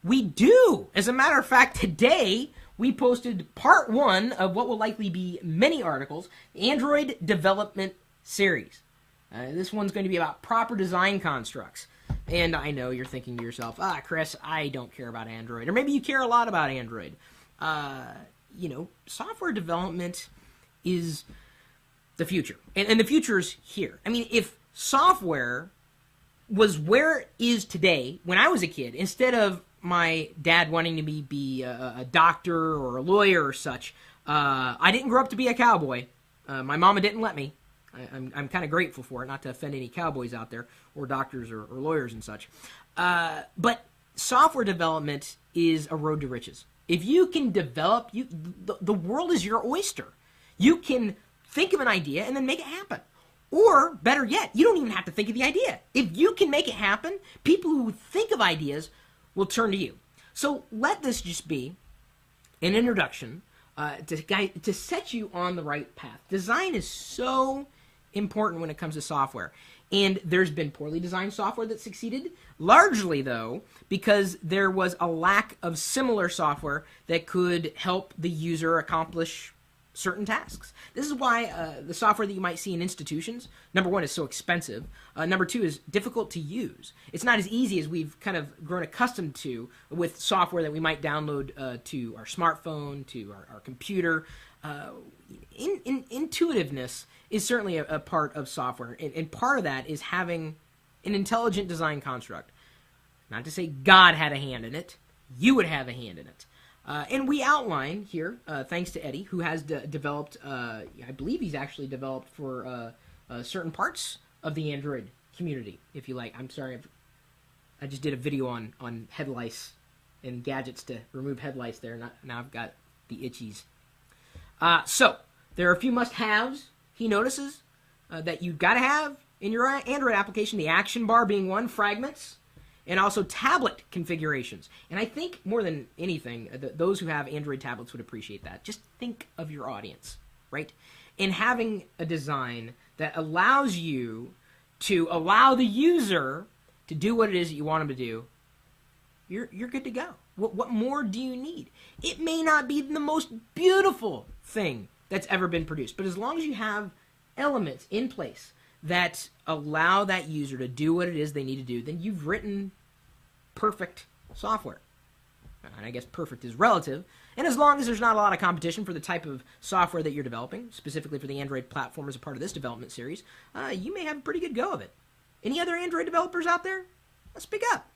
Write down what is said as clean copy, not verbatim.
We do. As a matter of fact, today we posted part 1 of what will likely be many articles, the Android Development Series. This one's going to be about proper design constructs. And I know you're thinking to yourself, Chris, I don't care about Android. Or maybe you care a lot about Android. Software development is the future. And the future's here. I mean, if software was where it is today, when I was a kid, instead of my dad wanting to be a doctor or a lawyer or such, I didn't grow up to be a cowboy. My mama didn't let me. I'm kind of grateful for it, not to offend any cowboys out there, or doctors or lawyers and such. But software development is a road to riches. If you can develop, the world is your oyster. You can think of an idea and then make it happen. Or, better yet, you don't even have to think of the idea. If you can make it happen, people who think of ideas will turn to you. So let this just be an introduction to set you on the right path. Design is so important when it comes to software. And there's been poorly designed software that succeeded, largely, though, because there was a lack of similar software that could help the user accomplish certain tasks. This is why the software that you might see in institutions, number one, is so expensive. Number two, is difficult to use. It's not as easy as we've kind of grown accustomed to with software that we might download to our smartphone, to our computer. Intuitiveness is certainly a part of software, and part of that is having an intelligent design construct. Not to say God had a hand in it, you would have a hand in it. And we outline here, thanks to Eddie, who has developed, I believe he's actually developed for certain parts of the Android community, if you like. I'm sorry, I just did a video on head lice and gadgets to remove head lice there. Now I've got the itchies. So, there are a few must-haves, he notices, that you've got to have in your Android application, the action bar being one, fragments, and also tablet configurations. And I think more than anything, those who have Android tablets would appreciate that. Just think of your audience, right? And having a design that allows you to allow the user to do what it is that you want them to do, you're good to go. What more do you need? It may not be the most beautiful thing that's ever been produced, but as long as you have elements in place that allow that user to do what it is they need to do, then you've written perfect software. And I guess perfect is relative. And as long as there's not a lot of competition for the type of software that you're developing, specifically for the Android platform as a part of this development series, you may have a pretty good go of it. Any other Android developers out there? Let's speak up.